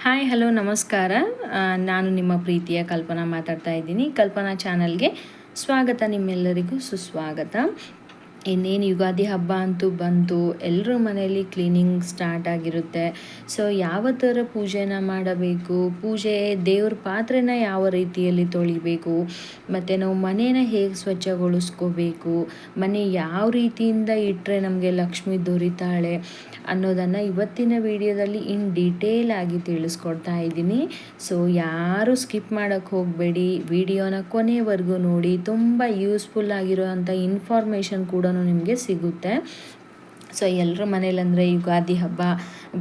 Hi hello ನಮಸ್ಕಾರ. ನಾನು ನಿಮ್ಮ ಪ್ರೀತಿಯ ಕಲ್ಪನಾ ಮಾತಾಡ್ತಾ ಇದ್ದೀನಿ. ಕಲ್ಪನಾ ಚಾನಲ್ಗೆ ಸ್ವಾಗತ, ನಿಮ್ಮೆಲ್ಲರಿಗೂ ಸುಸ್ವಾಗತ. ಇನ್ನೇನು ಯುಗಾದಿ ಹಬ್ಬ ಅಂತೂ ಬಂತು, ಎಲ್ಲರ ಮನೆಯಲ್ಲಿ ಕ್ಲೀನಿಂಗ್ ಸ್ಟಾರ್ಟ್ ಆಗಿರುತ್ತೆ. ಸೊ ಯಾವ ಥರ ಪೂಜೆನ ಮಾಡಬೇಕು, ಪೂಜೆ ದೇವ್ರ ಪಾತ್ರೆನ ಯಾವ ರೀತಿಯಲ್ಲಿ ತೊಳಿಬೇಕು, ಮತ್ತು ನಾವು ಮನೇನ ಹೇಗೆ ಸ್ವಚ್ಛಗೊಳಿಸ್ಕೋಬೇಕು, ಮನೆ ಯಾವ ರೀತಿಯಿಂದ ಇಟ್ಟರೆ ನಮಗೆ ಲಕ್ಷ್ಮಿ ದೊರಿತಾಳೆ ಅನ್ನೋದನ್ನು ಇವತ್ತಿನ ವಿಡಿಯೋದಲ್ಲಿ ಇನ್ ಡೀಟೇಲ್ ಆಗಿ ತಿಳಿಸ್ಕೊಡ್ತಾ ಇದ್ದೀನಿ. ಸೊ ಯಾರು ಸ್ಕಿಪ್ ಮಾಡೋಕ್ಕೆ ಹೋಗಬೇಡಿ, ವಿಡಿಯೋನ ಕೊನೆವರೆಗೂ ನೋಡಿ. ತುಂಬ ಯೂಸ್ಫುಲ್ ಆಗಿರೋವಂಥ ಇನ್ಫಾರ್ಮೇಷನ್ ಕೂಡ ನಿಮಗೆ ಸಿಗುತ್ತೆ. ಸೊ ಎಲ್ಲರ ಮನೇಲಂದರೆ ಯುಗಾದಿ ಹಬ್ಬ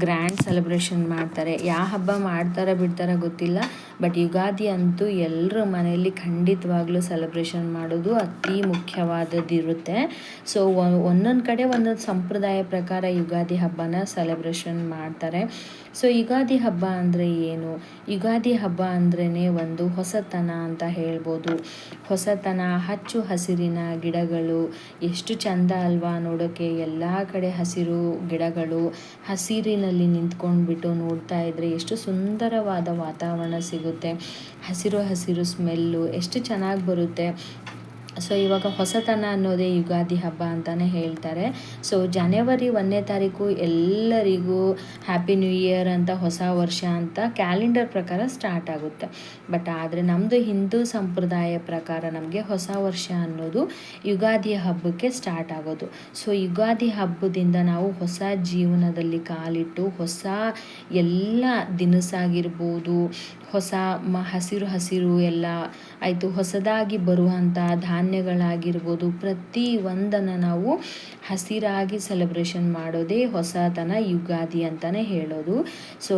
ಗ್ರ್ಯಾಂಡ್ ಸೆಲೆಬ್ರೇಷನ್ ಮಾಡ್ತಾರೆ. ಯಾವ ಹಬ್ಬ ಮಾಡ್ತಾರೋ ಬಿಡ್ತಾರೋ ಗೊತ್ತಿಲ್ಲ, ಬಟ್ ಯುಗಾದಿ ಅಂತೂ ಎಲ್ಲರ ಮನೆಯಲ್ಲಿ ಖಂಡಿತವಾಗ್ಲೂ ಸೆಲೆಬ್ರೇಷನ್ ಮಾಡೋದು ಅತಿ ಮುಖ್ಯವಾದದ್ದಿರುತ್ತೆ. ಸೊ ಒಂದೊಂದು ಕಡೆ ಒಂದೊಂದು ಸಂಪ್ರದಾಯ ಪ್ರಕಾರ ಯುಗಾದಿ ಹಬ್ಬನ ಸೆಲೆಬ್ರೇಷನ್ ಮಾಡ್ತಾರೆ. ಸೊ ಯುಗಾದಿ ಹಬ್ಬ ಅಂದರೆ ಏನು? ಯುಗಾದಿ ಹಬ್ಬ ಅಂದ್ರೇ ಒಂದು ಹೊಸತನ ಅಂತ ಹೇಳ್ಬೋದು. ಹೊಸತನ, ಹಚ್ಚು ಹಸಿರಿನ ಗಿಡಗಳು, ಎಷ್ಟು ಚಂದ ಅಲ್ವಾ ನೋಡೋಕ್ಕೆ. ಎಲ್ಲ ಕಡೆ ಹಸಿರು ಗಿಡಗಳು, ಹಸಿರಿನಲ್ಲಿ ನಿಂತ್ಕೊಂಡ್ಬಿಟ್ಟು ನೋಡ್ತಾ ಇದ್ದರೆ ಎಷ್ಟು ಸುಂದರವಾದ ವಾತಾವರಣ ಸಿಗುತ್ತೆ. ಹಸಿರು ಹಸಿರು ಸ್ಮೆಲ್ಲು ಎಷ್ಟು ಚೆನ್ನಾಗಿ ಬರುತ್ತೆ. ಸೊ ಇವಾಗ ಹೊಸತನ ಅನ್ನೋದೇ ಯುಗಾದಿ ಹಬ್ಬ ಅಂತಲೇ ಹೇಳ್ತಾರೆ. ಸೊ ಜನವರಿ 1ನೇ ತಾರೀಕು ಎಲ್ಲರಿಗೂ ಹ್ಯಾಪಿ ನ್ಯೂ ಇಯರ್ ಅಂತ, ಹೊಸ ವರ್ಷ ಅಂತ ಕ್ಯಾಲೆಂಡರ್ ಪ್ರಕಾರ ಸ್ಟಾರ್ಟ್ ಆಗುತ್ತೆ. ಬಟ್ ಆದರೆ ನಮ್ಮದು ಹಿಂದೂ ಸಂಪ್ರದಾಯ ಪ್ರಕಾರ ನಮಗೆ ಹೊಸ ವರ್ಷ ಅನ್ನೋದು ಯುಗಾದಿ ಹಬ್ಬಕ್ಕೆ ಸ್ಟಾರ್ಟ್ ಆಗೋದು. ಸೊ ಯುಗಾದಿ ಹಬ್ಬದಿಂದ ನಾವು ಹೊಸ ಜೀವನದಲ್ಲಿ ಕಾಲಿಟ್ಟು, ಹೊಸ ಎಲ್ಲ ದಿನಸಾಗಿರ್ಬೋದು, ಹೊಸ ಹಸಿರು ಹಸಿರು ಎಲ್ಲ ಆಯಿತು, ಹೊಸದಾಗಿ ಬರುವಂಥ ಧಾನ್ಯಗಳಾಗಿರ್ಬೋದು, ಪ್ರತಿ ಒಂದನ್ನು ನಾವು ಹಸಿರಾಗಿ ಸೆಲೆಬ್ರೇಷನ್ ಮಾಡೋದೇ ಹೊಸತನ, ಯುಗಾದಿ ಅಂತಲೇ ಹೇಳೋದು. ಸೊ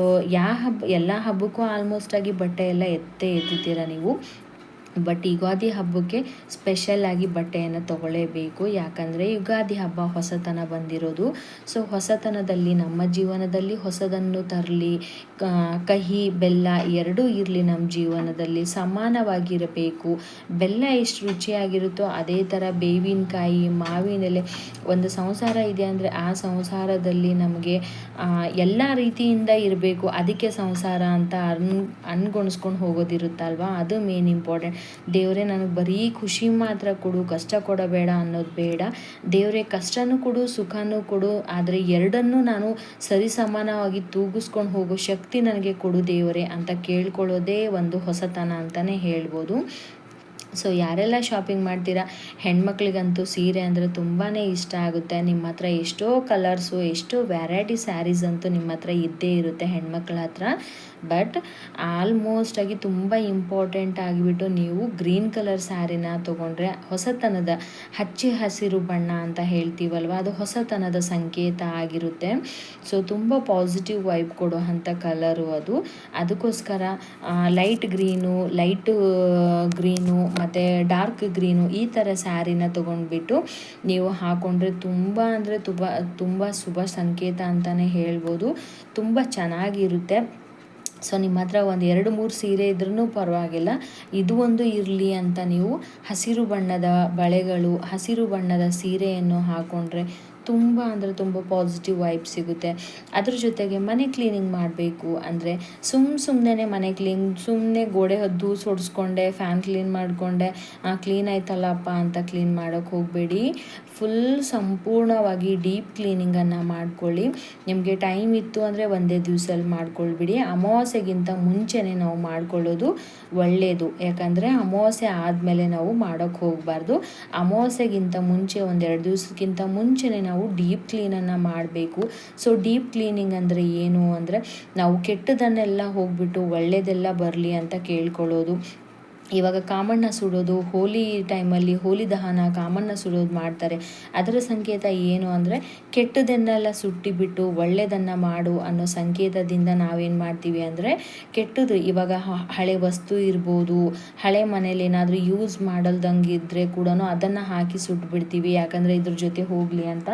ಎಲ್ಲ ಹಬ್ಬಕ್ಕೂ ಆಲ್ಮೋಸ್ಟ್ ಆಗಿ ಬಟ್ಟೆ ಎಲ್ಲ ಎತ್ತುತ್ತೀರ ನೀವು. ಬಟ್ ಯುಗಾದಿ ಹಬ್ಬಕ್ಕೆ ಸ್ಪೆಷಲಾಗಿ ಬಟ್ಟೆಯನ್ನು ತೊಗೊಳ್ಳೇಬೇಕು. ಯಾಕಂದರೆ ಯುಗಾದಿ ಹಬ್ಬ ಹೊಸತನ ಬಂದಿರೋದು. ಸೊ ಹೊಸತನದಲ್ಲಿ ನಮ್ಮ ಜೀವನದಲ್ಲಿ ಹೊಸದನ್ನು ತರಲಿ, ಕಹಿ ಬೆಲ್ಲ ಎರಡೂ ಇರಲಿ ನಮ್ಮ ಜೀವನದಲ್ಲಿ, ಸಮಾನವಾಗಿರಬೇಕು. ಬೆಲ್ಲ ಎಷ್ಟು ರುಚಿಯಾಗಿರುತ್ತೋ ಅದೇ ಥರ ಬೇವಿನಕಾಯಿ, ಮಾವಿನೆಲೆ, ಒಂದು ಸಂಸಾರ ಇದೆ ಅಂದರೆ ಆ ಸಂಸಾರದಲ್ಲಿ ನಮಗೆ ಎಲ್ಲ ರೀತಿಯಿಂದ ಇರಬೇಕು. ಅದಕ್ಕೆ ಸಂಸಾರ ಅಂತ ಅನ್ಗೊಣಿಸ್ಕೊಂಡು ಹೋಗೋದಿರುತ್ತಲ್ವ, ಅದು ಮೇನ್ ಇಂಪಾರ್ಟೆಂಟ್. ದೇವರೇ ನನಗೆ ಬರೀ ಖುಷಿ ಮಾತ್ರ ಕೊಡು, ಕಷ್ಟ ಕೊಡಬೇಡ ಅನ್ನೋದು ಬೇಡ. ದೇವರೇ ಕಷ್ಟನೂ ಕೊಡು, ಸುಖನೂ ಕೊಡು, ಆದರೆ ಎರಡನ್ನೂ ನಾನು ಸರಿ ಸಮಾನವಾಗಿ ತೂಗಿಸ್ಕೊಂಡು ಹೋಗೋ ಶಕ್ತಿ ನನಗೆ ಕೊಡು ದೇವರೇ ಅಂತ ಕೇಳ್ಕೊಳ್ಳೋದೇ ಒಂದು ಹೊಸತನ ಅಂತಲೇ ಹೇಳ್ಬೋದು. ಸೊ ಯಾರೆಲ್ಲ ಶಾಪಿಂಗ್ ಮಾಡ್ತೀರಾ, ಹೆಣ್ಮಕ್ಳಿಗಂತೂ ಸೀರೆ ಅಂದರೆ ತುಂಬಾ ಇಷ್ಟ ಆಗುತ್ತೆ. ನಿಮ್ಮ ಹತ್ರ ಎಷ್ಟೋ ಕಲರ್ಸು, ಎಷ್ಟೋ ವೆರೈಟಿ ಸ್ಯಾರೀಸ್ ಅಂತೂ ನಿಮ್ಮ ಹತ್ರ ಇದ್ದೇ ಇರುತ್ತೆ ಹೆಣ್ಮಕ್ಳ ಹತ್ರ. ಬಟ್ ಆಲ್ಮೋಸ್ಟ್ ಆಗಿ ತುಂಬ ಇಂಪಾರ್ಟೆಂಟ್ ಆಗಿಬಿಟ್ಟು ನೀವು ಗ್ರೀನ್ ಕಲರ್ ಸ್ಯಾರಿನ ತೊಗೊಂಡ್ರೆ ಹೊಸತನದ, ಹಚ್ಚಿ ಹಸಿರು ಬಣ್ಣ ಅಂತ ಹೇಳ್ತೀವಲ್ವ, ಅದು ಹೊಸತನದ ಸಂಕೇತ ಆಗಿರುತ್ತೆ. ಸೊ ತುಂಬ ಪಾಸಿಟಿವ್ ವೈಬ್ ಕೊಡೋ ಅಂಥ ಕಲರು ಅದು. ಅದಕ್ಕೋಸ್ಕರ ಲೈಟ್ ಗ್ರೀನು, ಮತ್ತು ಡಾರ್ಕ್ ಗ್ರೀನು ಈ ಥರ ಸ್ಯಾರಿನ ತೊಗೊಂಡ್ಬಿಟ್ಟು ನೀವು ಹಾಕ್ಕೊಂಡ್ರೆ ತುಂಬ ಅಂದರೆ ತುಂಬ ಶುಭ ಸಂಕೇತ ಅಂತಲೇ ಹೇಳ್ಬೋದು. ತುಂಬ ಚೆನ್ನಾಗಿರುತ್ತೆ. ಸೊ ನಿಮ್ಮ ಹತ್ರ ಒಂದು 2-3 ಸೀರೆ ಇದ್ರೂ ಪರವಾಗಿಲ್ಲ, ಇದು ಒಂದು ಇರಲಿ ಅಂತ ನೀವು ಹಸಿರು ಬಣ್ಣದ ಬಳೆಗಳು, ಹಸಿರು ಬಣ್ಣದ ಸೀರೆಯನ್ನು ಹಾಕ್ಕೊಂಡ್ರೆ ತುಂಬ ಅಂದರೆ ತುಂಬ ಪಾಸಿಟಿವ್ ವೈಬ್ ಸಿಗುತ್ತೆ. ಅದ್ರ ಜೊತೆಗೆ ಮನೆ ಕ್ಲೀನಿಂಗ್ ಮಾಡಬೇಕು ಅಂದರೆ ಸುಮ್ಮನೆ ಮನೆ ಸುಮ್ಮನೆ ಗೋಡೆ ದೂಸು ಹೊಡೆಸ್ಕೊಂಡೆ, ಫ್ಯಾನ್ ಕ್ಲೀನ್ ಮಾಡಿಕೊಂಡೆ, ಕ್ಲೀನ್ ಆಯ್ತಲ್ಲಪ್ಪ ಅಂತ ಕ್ಲೀನ್ ಮಾಡೋಕ್ಕೆ ಹೋಗಬೇಡಿ. ಫುಲ್ ಸಂಪೂರ್ಣವಾಗಿ ಡೀಪ್ ಕ್ಲೀನಿಂಗನ್ನು ಮಾಡ್ಕೊಳ್ಳಿ. ನಿಮಗೆ ಟೈಮ್ ಇತ್ತು ಅಂದರೆ ಒಂದೇ ದಿವಸದಲ್ಲಿ ಮಾಡ್ಕೊಳ್ಬಿಡಿ. ಅಮಾವಾಸ್ಯೆಗಿಂತ ಮುಂಚೆನೇ ನಾವು ಮಾಡ್ಕೊಳ್ಳೋದು ಒಳ್ಳೆಯದು. ಯಾಕಂದರೆ ಅಮಾವಾಸ್ಯೆ ಆದಮೇಲೆ ನಾವು ಮಾಡೋಕ್ಕೆ ಹೋಗಬಾರ್ದು. ಅಮಾವಾಸ್ಯೆಗಿಂತ ಮುಂಚೆ 1-2 ದಿವಸಕ್ಕಿಂತ ಮುಂಚೆನೇ ನಾವು ಡೀಪ್ ಕ್ಲೀನನ್ನು ಮಾಡಬೇಕು. ಸೊ ಡೀಪ್ ಕ್ಲೀನಿಂಗ್ ಅಂದರೆ ಏನು ಅಂದರೆ ನಾವು ಕೆಟ್ಟದನ್ನೆಲ್ಲ ಹೋಗ್ಬಿಟ್ಟು ಒಳ್ಳೆಯದೆಲ್ಲ ಬರಲಿ ಅಂತ ಕೇಳ್ಕೊಳ್ಳೋದು. ಇವಾಗ ಕಾಮಣ್ಣ ಸುಡೋದು, ಹೋಲಿ ಟೈಮಲ್ಲಿ ಹೋಲಿ ದಹನ, ಕಾಮಣ್ಣ ಸುಡೋದು ಮಾಡ್ತಾರೆ. ಅದರ ಸಂಕೇತ ಏನು ಅಂದರೆ ಕೆಟ್ಟದನ್ನೆಲ್ಲ ಸುಟ್ಟಿಬಿಟ್ಟು ಒಳ್ಳೆಯದನ್ನು ಮಾಡು ಅನ್ನೋ ಸಂಕೇತದಿಂದ ನಾವೇನು ಮಾಡ್ತೀವಿ ಅಂದರೆ ಕೆಟ್ಟದು, ಇವಾಗ ಹಳೆ ವಸ್ತು ಇರ್ಬೋದು, ಹಳೆ ಮನೇಲಿ ಏನಾದರೂ ಯೂಸ್ ಮಾಡಲ್ದಂಗೆ ಇದ್ದರೆ ಕೂಡ ಅದನ್ನು ಹಾಕಿ ಸುಟ್ಬಿಡ್ತೀವಿ. ಯಾಕಂದರೆ ಇದ್ರ ಜೊತೆ ಹೋಗಲಿ ಅಂತ.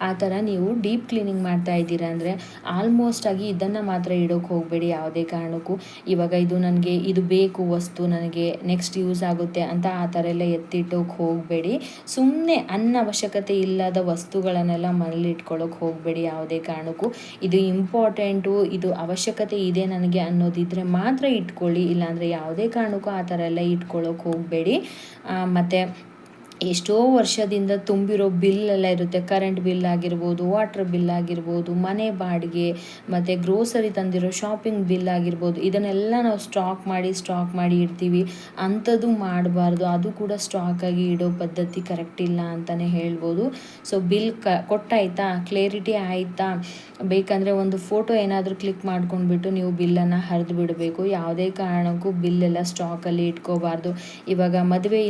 ಆ ಥರ ನೀವು ಡೀಪ್ ಕ್ಲೀನಿಂಗ್ ಮಾಡ್ತಾ ಇದ್ದೀರಾ ಅಂದರೆ ಆಲ್ಮೋಸ್ಟ್ ಆಗಿ ಇದನ್ನು ಮಾತ್ರ ಇಡೋಕ್ಕೆ ಹೋಗಬೇಡಿ ಯಾವುದೇ ಕಾರಣಕ್ಕೂ. ಇವಾಗ ಇದು ನನಗೆ ಇದು ಬೇಕು ವಸ್ತು, ನನಗೆ ನೆಕ್ಸ್ಟ್ ಯೂಸ್ ಆಗುತ್ತೆ ಅಂತ ಆ ಥರ ಎಲ್ಲ ಎತ್ತಿಟ್ಟೋಕೆ ಹೋಗಬೇಡಿ. ಸುಮ್ಮನೆ ಅನವಶ್ಯಕತೆ ಇಲ್ಲದ ವಸ್ತುಗಳನ್ನೆಲ್ಲ ಮನೇಲಿ ಇಟ್ಕೊಳ್ಳೋಕೆ ಹೋಗಬೇಡಿ ಯಾವುದೇ ಕಾರಣಕ್ಕೂ. ಇದು ಇಂಪಾರ್ಟೆಂಟು, ಇದು ಅವಶ್ಯಕತೆ ಇದೆ ನನಗೆ ಅನ್ನೋದಿದ್ರೆ ಮಾತ್ರ ಇಟ್ಕೊಳ್ಳಿ, ಇಲ್ಲಾಂದರೆ ಯಾವುದೇ ಕಾರಣಕ್ಕೂ ಆ ಥರ ಎಲ್ಲ ಇಟ್ಕೊಳ್ಳೋಕೆ ಹೋಗಬೇಡಿ. ಮತ್ತು ಎಷ್ಟೋ ವರ್ಷದಿಂದ ತುಂಬಿರೋ ಬಿಲ್ಲೆಲ್ಲ ಇರುತ್ತೆ, ಕರೆಂಟ್ ಬಿಲ್ ಆಗಿರ್ಬೋದು, ವಾಟರ್ ಬಿಲ್ ಆಗಿರ್ಬೋದು, ಮನೆ ಬಾಡಿಗೆ, ಮತ್ತು ಗ್ರೋಸರಿ ತಂದಿರೋ ಶಾಪಿಂಗ್ ಬಿಲ್ ಆಗಿರ್ಬೋದು, ಇದನ್ನೆಲ್ಲ ನಾವು ಸ್ಟಾಕ್ ಮಾಡಿ ಇಡ್ತೀವಿ. ಅಂಥದ್ದು ಮಾಡಬಾರ್ದು. ಅದು ಕೂಡ ಸ್ಟಾಕಾಗಿ ಇಡೋ ಪದ್ಧತಿ ಕರೆಕ್ಟ್ ಇಲ್ಲ ಅಂತಲೇ ಹೇಳ್ಬೋದು. ಸೊ ಬಿಲ್ ಕೊಟ್ಟಾಯ್ತಾ, ಕ್ಲೇರಿಟಿ ಆಯಿತಾ, ಬೇಕಂದರೆ ಒಂದು ಫೋಟೋ ಏನಾದರೂ ಕ್ಲಿಕ್ ಮಾಡ್ಕೊಂಡ್ಬಿಟ್ಟು ನೀವು ಬಿಲ್ಲನ್ನು ಹರಿದು ಬಿಡಬೇಕು. ಯಾವುದೇ ಕಾರಣಕ್ಕೂ ಬಿಲ್ಲೆಲ್ಲ ಸ್ಟಾಕಲ್ಲಿ ಇಟ್ಕೋಬಾರ್ದು. ಇವಾಗ ಮದುವೆ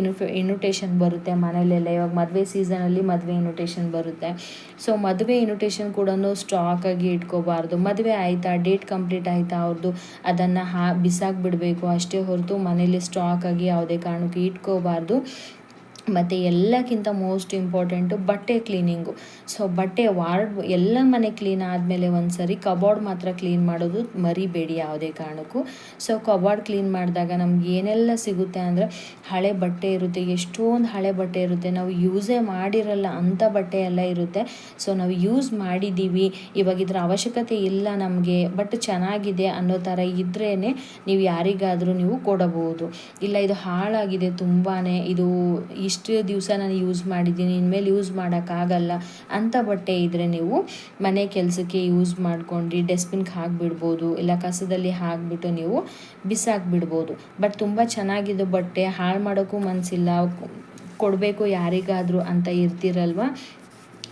ಇನ್ವಿಟೇಷನ್ ಬರುತ್ತೆ ಮನೇಲೆಲ್ಲ, ಇವಾಗ ಮದುವೆ ಸೀಸನಲ್ಲಿ ಮದುವೆ ಇನ್ವಿಟೇಷನ್ ಬರುತ್ತೆ. ಸೊ ಮದುವೆ ಇನ್ವಿಟೇಷನ್ ಕೂಡ ಸ್ಟಾಕಾಗಿ ಇಟ್ಕೋಬಾರ್ದು. ಮದುವೆ ಆಯಿತಾ, ಡೇಟ್ ಕಂಪ್ಲೀಟ್ ಆಯಿತಾ ಅವ್ರದ್ದು, ಅದನ್ನು ಬಿಸಾಕ್ಬಿಡಬೇಕು ಅಷ್ಟೇ ಹೊರತು ಮನೇಲಿ ಸ್ಟಾಕಾಗಿ ಯಾವುದೇ ಕಾರಣಕ್ಕೂ ಇಟ್ಕೋಬಾರ್ದು. ಮತ್ತು ಎಲ್ಲಕ್ಕಿಂತ ಮೋಸ್ಟ್ ಇಂಪಾರ್ಟೆಂಟು ಬಟ್ಟೆ ಕ್ಲೀನಿಂಗು. ಸೊ ಬಟ್ಟೆ ಎಲ್ಲ ಮನೆ ಕ್ಲೀನ್ ಆದಮೇಲೆ ಒಂದು ಸರಿ ಕಬೋರ್ಡ್ ಮಾತ್ರ ಕ್ಲೀನ್ ಮಾಡೋದು ಮರಿಬೇಡಿ ಯಾವುದೇ ಕಾರಣಕ್ಕೂ. ಸೊ ಕಬೋರ್ಡ್ ಕ್ಲೀನ್ ಮಾಡಿದಾಗ ನಮ್ಗೆ ಏನೆಲ್ಲ ಸಿಗುತ್ತೆ ಅಂದರೆ ಹಳೆ ಬಟ್ಟೆ ಇರುತ್ತೆ, ಎಷ್ಟೊಂದು ಹಳೆ ಬಟ್ಟೆ ಇರುತ್ತೆ, ನಾವು ಯೂಸೇ ಮಾಡಿರಲ್ಲ ಅಂಥ ಬಟ್ಟೆ ಎಲ್ಲ ಇರುತ್ತೆ. ಸೊ ನಾವು ಯೂಸ್ ಮಾಡಿದ್ದೀವಿ, ಇವಾಗ ಇದರ ಅವಶ್ಯಕತೆ ಇಲ್ಲ ನಮಗೆ, ಬಟ್ ಚೆನ್ನಾಗಿದೆ ಅನ್ನೋ ಥರ ಇದ್ರೇ ನೀವು ಯಾರಿಗಾದರೂ ನೀವು ಕೊಡಬಹುದು. ಇಲ್ಲ ಇದು ಹಾಳಾಗಿದೆ ತುಂಬಾ, ಇದು ಇಷ್ಟು ದಿವಸ ನಾನು ಯೂಸ್ ಮಾಡಿದ್ದೀನಿ, ಇನ್ಮೇಲೆ ಯೂಸ್ ಮಾಡೋಕ್ಕಾಗಲ್ಲ ಅಂಥ ಬಟ್ಟೆ ಇದ್ದರೆ ನೀವು ಮನೆ ಕೆಲಸಕ್ಕೆ ಯೂಸ್ ಮಾಡ್ಕೊಂಡು ಡಸ್ಟ್ಬಿನ್ಗೆ ಹಾಕಿಬಿಡ್ಬೋದು, ಇಲ್ಲ ಕಸದಲ್ಲಿ ಹಾಕಿಬಿಟ್ಟು ನೀವು ಬಿಸಾಕ್ಬಿಡ್ಬೋದು. ಬಟ್ ತುಂಬ ಚೆನ್ನಾಗಿದ್ದು ಬಟ್ಟೆ ಹಾಳು ಮಾಡೋಕ್ಕೂ ಮನಸ್ಸಿಲ್ಲ, ಕೊಡಬೇಕು ಯಾರಿಗಾದರೂ ಅಂತ ಇರ್ತಿರಲ್ವ,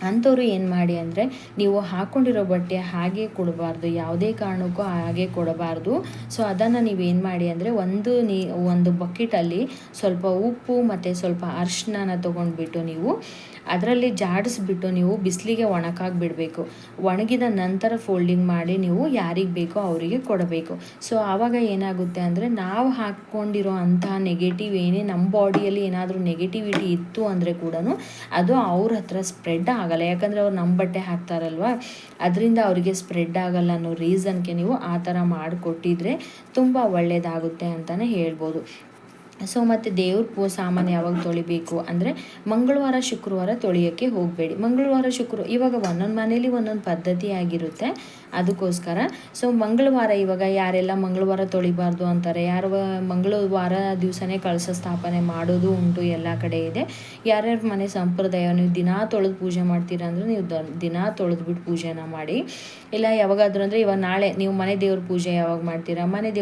ಅಂಥವ್ರು ಏನು ಮಾಡಿ ಅಂದರೆ ನೀವು ಹಾಕ್ಕೊಂಡಿರೋ ಬಟ್ಟೆ ಹಾಗೆ ಕೊಡಬಾರ್ದು, ಯಾವುದೇ ಕಾರಣಕ್ಕೂ ಹಾಗೆ ಕೊಡಬಾರ್ದು. ಸೊ ಅದನ್ನು ನೀವೇನು ಮಾಡಿ ಅಂದರೆ ಒಂದು ಬಕೆಟಲ್ಲಿ ಸ್ವಲ್ಪ ಉಪ್ಪು ಮತ್ತು ಸ್ವಲ್ಪ ಅರಿಶಿನ ತೊಗೊಂಡ್ಬಿಟ್ಟು ನೀವು ಅದರಲ್ಲಿ ಜಾಡಿಸ್ಬಿಟ್ಟು ನೀವು ಬಿಸಿಲಿಗೆ ಒಣಗಾಕ್ಬಿಡಬೇಕು. ಒಣಗಿದ ನಂತರ ಫೋಲ್ಡಿಂಗ್ ಮಾಡಿ ನೀವು ಯಾರಿಗೆ ಬೇಕೋ ಅವರಿಗೆ ಕೊಡಬೇಕು. ಸೊ ಆವಾಗ ಏನಾಗುತ್ತೆ ಅಂದರೆ ನಾವು ಹಾಕ್ಕೊಂಡಿರೋ ಅಂತಹ ನೆಗೆಟಿವ್ ನಮ್ಮ ಬಾಡಿಯಲ್ಲಿ ಏನಾದರೂ ನೆಗೆಟಿವಿಟಿ ಇತ್ತು ಅಂದರೆ ಕೂಡ ಅದು ಅವ್ರ ಹತ್ರ ಸ್ಪ್ರೆಡ್ ಆಗಲ್ಲ. ಯಾಕಂದರೆ ಅವ್ರು ನಮ್ಮ ಬಟ್ಟೆ ಹಾಕ್ತಾರಲ್ವ, ಅದರಿಂದ ಅವರಿಗೆ ಸ್ಪ್ರೆಡ್ ಆಗಲ್ಲ ಅನ್ನೋ ರೀಸನ್ಗೆ ನೀವು ಆ ಥರ ಮಾಡಿಕೊಟ್ಟಿದ್ರೆ ತುಂಬ ಒಳ್ಳೆಯದಾಗುತ್ತೆ ಅಂತಲೇ ಹೇಳ್ಬೋದು. ಸೊ ಮತ್ತು ದೇವ್ರ ಸಾಮಾನು ಯಾವಾಗ ತೊಳಿಬೇಕು ಅಂದರೆ ಮಂಗಳವಾರ ಶುಕ್ರವಾರ ತೊಳೆಯೋಕ್ಕೆ ಹೋಗಬೇಡಿ. ಮಂಗಳವಾರ ಇವಾಗ ಒಂದೊಂದು ಮನೇಲಿ ಒಂದೊಂದು ಪದ್ಧತಿ ಆಗಿರುತ್ತೆ, ಅದಕ್ಕೋಸ್ಕರ ಸೊ ಮಂಗಳವಾರ ಇವಾಗ ಯಾರೆಲ್ಲ ಮಂಗಳವಾರ ತೊಳಿಬಾರ್ದು ಅಂತಾರೆ, ಯಾರು ಮಂಗಳವಾರ ದಿವಸನೇ ಕಳಶ ಸ್ಥಾಪನೆ ಮಾಡೋದು ಉಂಟು, ಎಲ್ಲ ಕಡೆ ಇದೆ. ಯಾರ್ಯಾರ ಮನೆ ಸಂಪ್ರದಾಯ ನೀವು ದಿನಾ ತೊಳೆದು ಪೂಜೆ ಮಾಡ್ತೀರಾ ಅಂದರೆ ನೀವು ದಿನಾ ತೊಳೆದ್ಬಿಟ್ಟು ಪೂಜೆನ ಮಾಡಿ. ಇಲ್ಲ ಯಾವಾಗಾದ್ರೂ ಅಂದರೆ ಇವಾಗ ನಾಳೆ ನೀವು ಮನೆ ದೇವ್ರ ಪೂಜೆ ಯಾವಾಗ ಮಾಡ್ತೀರಾ, ಮನೆ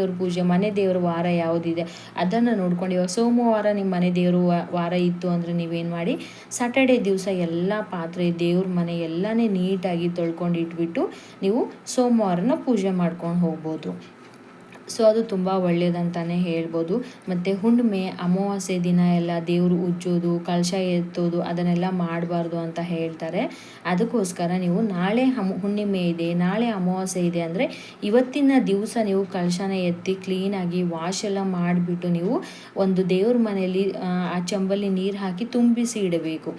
ದೇವ್ರ ವಾರ ಯಾವುದಿದೆ ಅದನ್ನು ನೋಡ್ಕೊಂಡು, ಇವಾಗ ಸೋಮವಾರ ನಿಮ್ಮ ಮನೆ ದೇವರು ವಾರ ಇತ್ತು ಅಂದರೆ ನೀವೇನು ಮಾಡಿ ಸ್ಯಾಟರ್ಡೇ ದಿವಸ ಎಲ್ಲ ಪಾತ್ರೆ ದೇವ್ರ ಮನೆ ಎಲ್ಲನೇ ನೀಟಾಗಿ ತೊಳ್ಕೊಂಡು ಇಟ್ಬಿಟ್ಟು ನೀವು ಸೋಮವಾರನ ಪೂಜೆ ಮಾಡ್ಕೊಂಡು ಹೋಗ್ಬೋದು. ಸೊ ಅದು ತುಂಬ ಒಳ್ಳೆಯದಂತಲೇ ಹೇಳ್ಬೋದು. ಮತ್ತು ಹುಣ್ಣಿಮೆ ಅಮಾವಾಸ್ಯೆ ದಿನ ಎಲ್ಲ ದೇವರು ಉಜ್ಜೋದು, ಕಳಶ ಎತ್ತೋದು ಅದನ್ನೆಲ್ಲ ಮಾಡಬಾರ್ದು ಅಂತ ಹೇಳ್ತಾರೆ. ಅದಕ್ಕೋಸ್ಕರ ನೀವು ನಾಳೆ ಹುಣ್ಣಿಮೆ ಇದೆ, ನಾಳೆ ಅಮಾವಾಸ್ಯೆ ಇದೆ ಅಂದರೆ ಇವತ್ತಿನ ದಿವಸ ನೀವು ಕಳಶನ ಎತ್ತಿ ಕ್ಲೀನಾಗಿ ವಾಶ್ ಎಲ್ಲ ಮಾಡಿಬಿಟ್ಟು ನೀವು ಒಂದು ದೇವ್ರ ಮನೆಯಲ್ಲಿ ಆ ಚಂಬಲ್ಲಿ ನೀರು ಹಾಕಿ ತುಂಬಿಸಿ ಇಡಬೇಕು.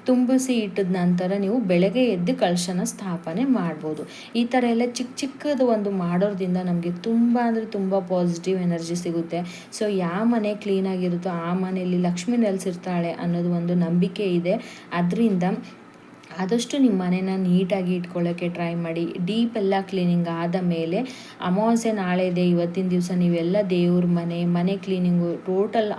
ತುಂಬಿಸಿ ಇಟ್ಟಿದ ನಂತರ ನೀವು ಬೆಳಗ್ಗೆ ಎದ್ದು ಕಳಶನ ಸ್ಥಾಪನೆ ಮಾಡ್ಬೋದು. ಈ ಥರ ಎಲ್ಲ ಚಿಕ್ಕದು ಒಂದು ಮಾಡೋದ್ರಿಂದ ನಮಗೆ ತುಂಬ ಅಂದರೆ ತುಂಬ ಪಾಸಿಟಿವ್ ಎನರ್ಜಿ ಸಿಗುತ್ತೆ. ಸೊ ಯಾವ ಮನೆ ಕ್ಲೀನಾಗಿರುತ್ತೋ ಆ ಮನೆಯಲ್ಲಿ ಲಕ್ಷ್ಮಿ ನೆಲೆಸಿರ್ತಾಳೆ ಅನ್ನೋದು ಒಂದು ನಂಬಿಕೆ ಇದೆ. ಅದರಿಂದ ಆದಷ್ಟು ನಿಮ್ಮ ಮನೇನ ನೀಟಾಗಿ ಇಟ್ಕೊಳ್ಳೋಕ್ಕೆ ಟ್ರೈ ಮಾಡಿ. ಡೀಪ್ ಎಲ್ಲ ಕ್ಲೀನಿಂಗ್ ಆದ ಮೇಲೆ ಅಮಾವಾಸ್ಯೆ ನಾಳೆ ಇದೆ, ಇವತ್ತಿನ ದಿವಸ ನೀವೆಲ್ಲ ದೇವ್ರ ಮನೆ ಕ್ಲೀನಿಂಗು ಟೋಟಲ್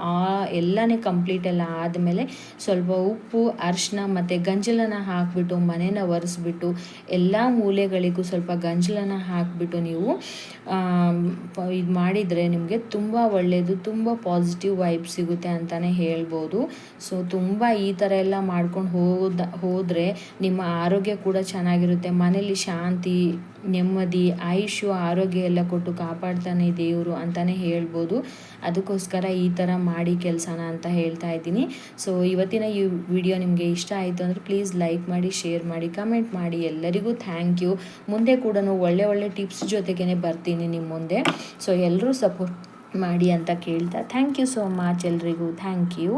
ಎಲ್ಲನೇ ಕಂಪ್ಲೀಟ್ ಎಲ್ಲ ಆದಮೇಲೆ ಸ್ವಲ್ಪ ಉಪ್ಪು ಅರಿಶಿನ ಮತ್ತು ಗಂಜಲನ ಹಾಕಿಬಿಟ್ಟು ಮನೇನ ಒರೆಸ್ಬಿಟ್ಟು ಎಲ್ಲ ಮೂಲೆಗಳಿಗೂ ಸ್ವಲ್ಪ ಗಂಜಲನ ಹಾಕಿಬಿಟ್ಟು ನೀವು ಇದು ಮಾಡಿದರೆ ನಿಮಗೆ ತುಂಬ ಒಳ್ಳೆಯದು, ತುಂಬ ಪಾಸಿಟಿವ್ ವೈಬ್ ಸಿಗುತ್ತೆ ಅಂತಲೇ ಹೇಳ್ಬೋದು. ಸೊ ತುಂಬ ಈ ಥರ ಎಲ್ಲ ಮಾಡ್ಕೊಂಡು ಹೋದರೆ ನಿಮ್ಮ ಆರೋಗ್ಯ ಕೂಡ ಚೆನ್ನಾಗಿರುತ್ತೆ. ಮನೇಲಿ ಶಾಂತಿ, ನೆಮ್ಮದಿ, ಆಯುಷ್ಯ, ಆರೋಗ್ಯ ಎಲ್ಲ ಕೊಟ್ಟು ಕಾಪಾಡ್ತಾನೆ ದೇವರು ಅಂತಲೇ ಹೇಳ್ಬೋದು. ಅದಕ್ಕೋಸ್ಕರ ಈ ಥರ ಮಾಡಿ ಕೆಲಸನ ಅಂತ ಹೇಳ್ತಾ ಇದ್ದೀನಿ. ಸೊ ಇವತ್ತಿನ ಈ ವಿಡಿಯೋ ನಿಮಗೆ ಇಷ್ಟ ಆಯಿತು ಅಂದರೆ ಪ್ಲೀಸ್ ಲೈಕ್ ಮಾಡಿ, ಶೇರ್ ಮಾಡಿ, ಕಮೆಂಟ್ ಮಾಡಿ. ಎಲ್ಲರಿಗೂ ಥ್ಯಾಂಕ್ ಯು. ಮುಂದೆ ಕೂಡ ಒಳ್ಳೆ ಟಿಪ್ಸ್ ಜೊತೆಗೇ ಬರ್ತೀನಿ ನಿಮ್ಮ ಮುಂದೆ. ಸೊ ಎಲ್ಲರೂ ಸಪೋರ್ಟ್ ಮಾಡಿ ಅಂತ ಕೇಳ್ತಾ ಥ್ಯಾಂಕ್ ಯು ಸೋ ಮಚ್ ಎಲ್ರಿಗೂ. Thank you.